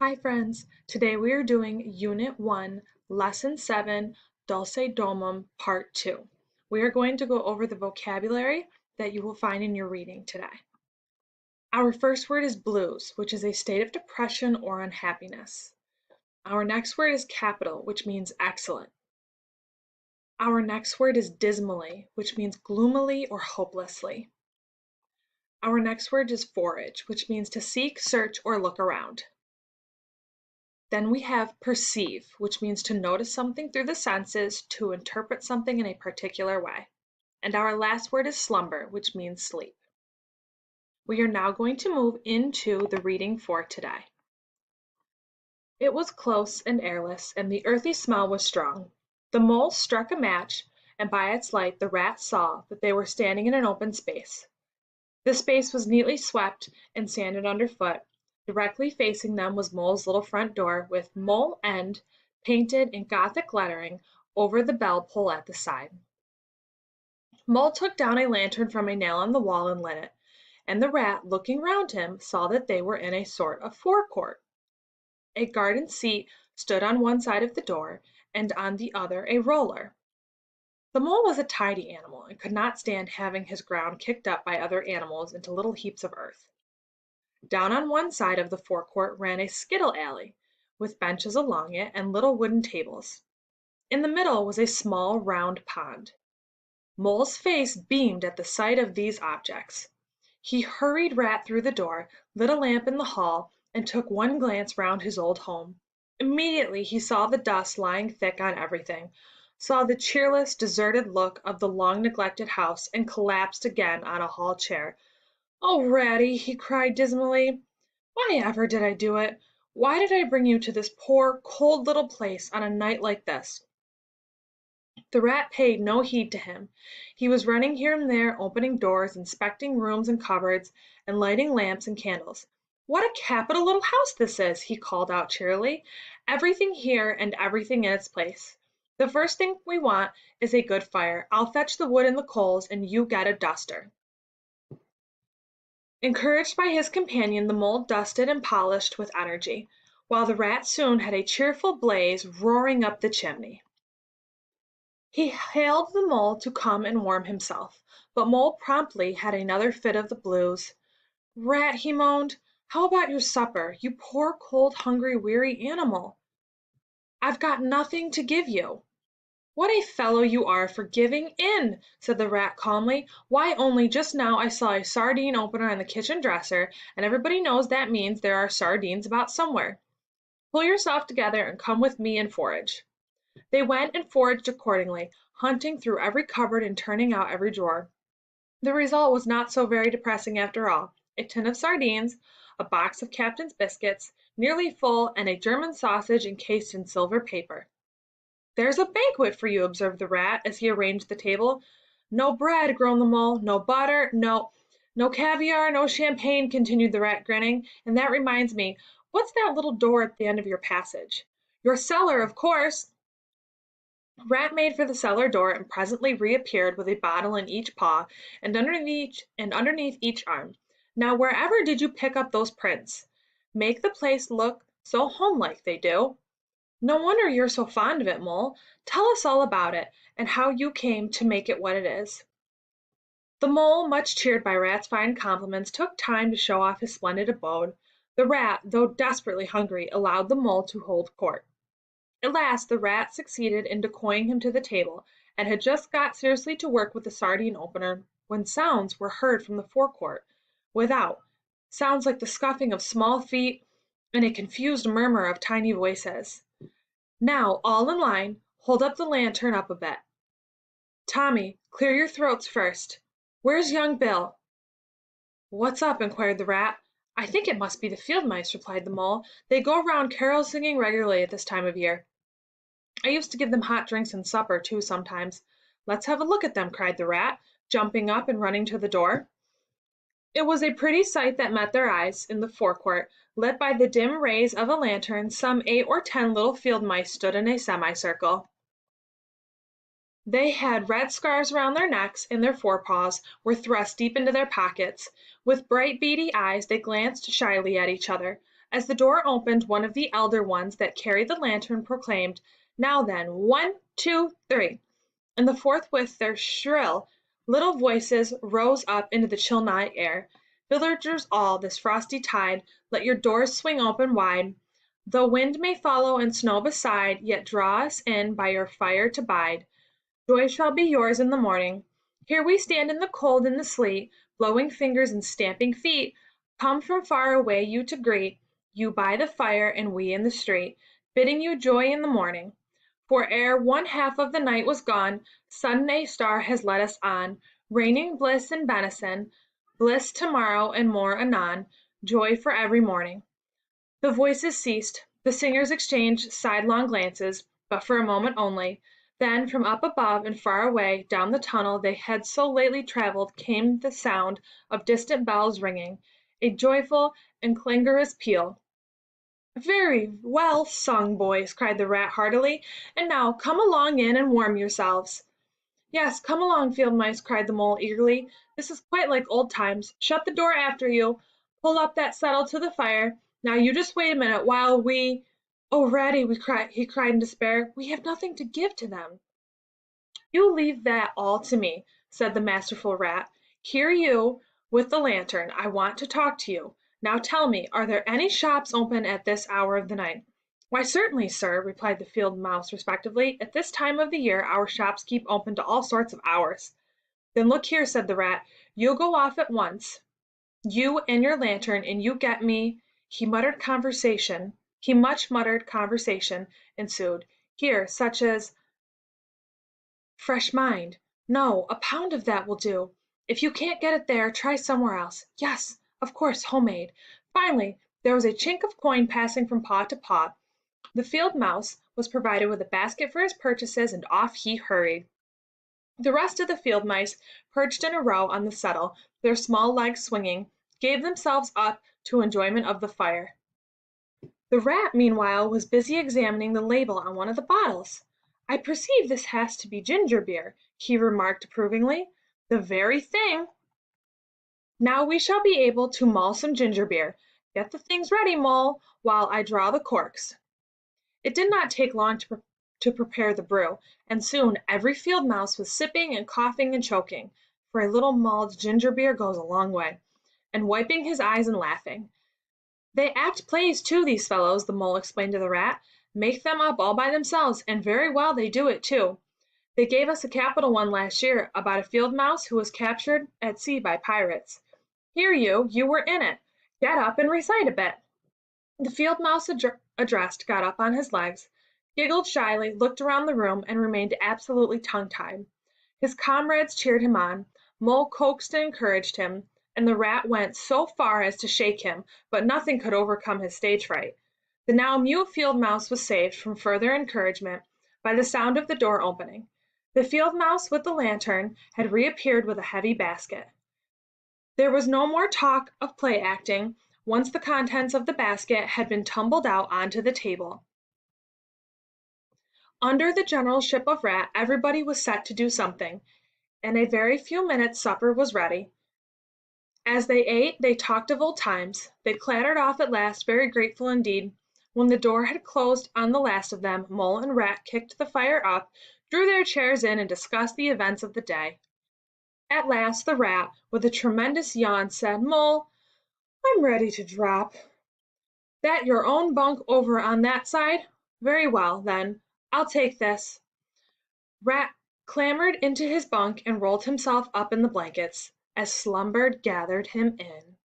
Hi friends, today we are doing Unit 1, Lesson 7, Dulce Domum, Part 2. We are going to go over the vocabulary that you will find in your reading today. Our first word is blues, which is a state of depression or unhappiness. Our next word is capital, which means excellent. Our next word is dismally, which means gloomily or hopelessly. Our next word is forage, which means to seek, search, or look around. Then we have perceive, which means to notice something through the senses, to interpret something in a particular way. And our last word is slumber, which means sleep. We are now going to move into the reading for today. It was close and airless, and the earthy smell was strong. The mole struck a match, and by its light the rat saw that they were standing in an open space. The space was neatly swept and sanded underfoot. Directly facing them was Mole's little front door, with Mole End painted in Gothic lettering over the bell pull at the side. Mole took down a lantern from a nail on the wall and lit it, and the rat, looking round him, saw that they were in a sort of forecourt. A garden seat stood on one side of the door, and on the other a roller. The mole was a tidy animal, and could not stand having his ground kicked up by other animals into little heaps of earth. Down on one side of the forecourt ran a skittle alley, with benches along it and little wooden tables. In the middle was a small round pond. Mole's face beamed at the sight of these objects. He hurried Rat through the door, lit a lamp in the hall, and took one glance round his old home. Immediately he saw the dust lying thick on everything, saw the cheerless, deserted look of the long-neglected house, and collapsed again on a hall chair. "Oh, Ratty!" he cried dismally. "Why ever did I do it? Why did I bring you to this poor, cold little place on a night like this?" The rat paid no heed to him. He was running here and there, opening doors, inspecting rooms and cupboards, and lighting lamps and candles. "What a capital little house this is!" he called out cheerily. "Everything here and everything in its place. The first thing we want is a good fire. I'll fetch the wood and the coals, and you get a duster." Encouraged by his companion, the mole dusted and polished with energy, while the rat soon had a cheerful blaze roaring up the chimney. He hailed the mole to come and warm himself, but Mole promptly had another fit of the blues. "Rat," he moaned, "how about your supper, you poor cold, hungry, weary animal?" "I've got nothing to give you." "What a fellow you are for giving in!" said the rat calmly. "Why, only just now I saw a sardine opener on the kitchen dresser, and everybody knows that means there are sardines about somewhere. Pull yourself together and come with me and forage." They went and foraged accordingly, hunting through every cupboard and turning out every drawer. The result was not so very depressing after all. A tin of sardines, a box of Captain's biscuits, nearly full, and a German sausage encased in silver paper. "There's a banquet for you," observed the rat, as he arranged the table. "No bread," groaned the mole, "no butter, no caviar, no champagne," continued the rat, grinning. "And that reminds me, what's that little door at the end of your passage?" "Your cellar, of course." Rat made for the cellar door, and presently reappeared with a bottle in each paw, and underneath each arm. "Now wherever did you pick up those prints? Make the place look so homelike, they do. No wonder you're so fond of it, Mole. Tell us all about it, and how you came to make it what it is." The mole, much cheered by Rat's fine compliments, took time to show off his splendid abode. The rat, though desperately hungry, allowed the mole to hold court. At last the rat succeeded in decoying him to the table, and had just got seriously to work with the sardine opener, when sounds were heard from the forecourt without, sounds like the scuffing of small feet and a confused murmur of tiny voices. "Now, all in line, hold up the lantern up a bit. Tommy, clear your throats first. Where's young Bill?" "What's up?" inquired the rat. "I think it must be the field mice," replied the mole. "They go round carol singing regularly at this time of year. I used to give them hot drinks and supper, too, sometimes." "Let's have a look at them," cried the rat, jumping up and running to the door. It was a pretty sight that met their eyes. In the forecourt, lit by the dim rays of a lantern, some 8 or 10 little field mice stood in a semicircle. They had red scarves round their necks, and their forepaws were thrust deep into their pockets. With bright, beady eyes they glanced shyly at each other. As the door opened, one of the elder ones that carried the lantern proclaimed, "Now then, 1, 2, 3." And forthwith their shrill little voices rose up into the chill night air. "Villagers all, this frosty tide, let your doors swing open wide. Though wind may follow and snow beside, yet draw us in by your fire to bide. Joy shall be yours in the morning. Here we stand in the cold and the sleet, blowing fingers and stamping feet, come from far away you to greet, you by the fire and we in the street, bidding you joy in the morning. For ere one half of the night was gone, sun a star has led us on, raining bliss and benison, bliss to-morrow and more anon, joy for every morning." The voices ceased, the singers exchanged sidelong glances, but for a moment only. Then from up above and far away down the tunnel they had so lately travelled came the sound of distant bells ringing, a joyful and clangorous peal. "Very well sung, boys," cried the Rat heartily, "and now come along in and warm yourselves." "Yes, come along, Field Mice," cried the Mole eagerly. "This is quite like old times. Shut the door after you. Pull up that settle to the fire. Now you just wait a minute while we—" "Oh, Ratty," he cried in despair, "we have nothing to give to them." "You leave that all to me," said the masterful Rat. "Here you, with the lantern, I want to talk to you. Now tell me, are there any shops open at this hour of the night?" "Why, certainly, sir," replied the Field Mouse respectfully. "At this time of the year our shops keep open to all sorts of hours." "Then look here," said the Rat, "you'll go off at once, you and your lantern, and you get me—" much muttered conversation ensued, here, such as "fresh mind. No, a pound of that will do. If you can't get it there, try somewhere else. Yes, of course, homemade." Finally, there was a chink of coin passing from paw to paw. The Field Mouse was provided with a basket for his purchases, and off he hurried. The rest of the Field Mice, perched in a row on the settle, their small legs swinging, gave themselves up to enjoyment of the fire. The Rat, meanwhile, was busy examining the label on one of the bottles. "I perceive this has to be ginger beer," he remarked approvingly. "The very thing. Now we shall be able to mull some ginger beer. Get the things ready, Mole, while I draw the corks." It did not take long to prepare the brew, and soon every Field Mouse was sipping and coughing and choking, for a little mulled ginger beer goes a long way, and wiping his eyes and laughing. "They act plays too, these fellows," the Mole explained to the Rat. "Make them up all by themselves, and very well they do it too. They gave us a capital one last year about a Field Mouse who was captured at sea by pirates. Here you were in it. Get up and recite a bit." The Field Mouse addressed got up on his legs, giggled shyly, looked around the room, and remained absolutely tongue-tied. His comrades cheered him on, Mole coaxed and encouraged him, and the Rat went so far as to shake him, but nothing could overcome his stage fright. The now mute Field Mouse was saved from further encouragement by the sound of the door opening. The Field Mouse with the lantern had reappeared with a heavy basket. There was no more talk of play acting, once the contents of the basket had been tumbled out onto the table. Under the generalship of Rat, everybody was set to do something. In a very few minutes supper was ready. As they ate, they talked of old times. They clattered off at last, very grateful indeed. When the door had closed on the last of them, Mole and Rat kicked the fire up, drew their chairs in, and discussed the events of the day. At last the Rat, with a tremendous yawn, said, "Mole, I'm ready to drop." "That your own bunk over on that side? Very well, then, I'll take this." Rat clambered into his bunk and rolled himself up in the blankets, as slumber gathered him in.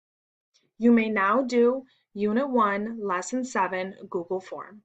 You may now do Unit 1, Lesson 7, Google form.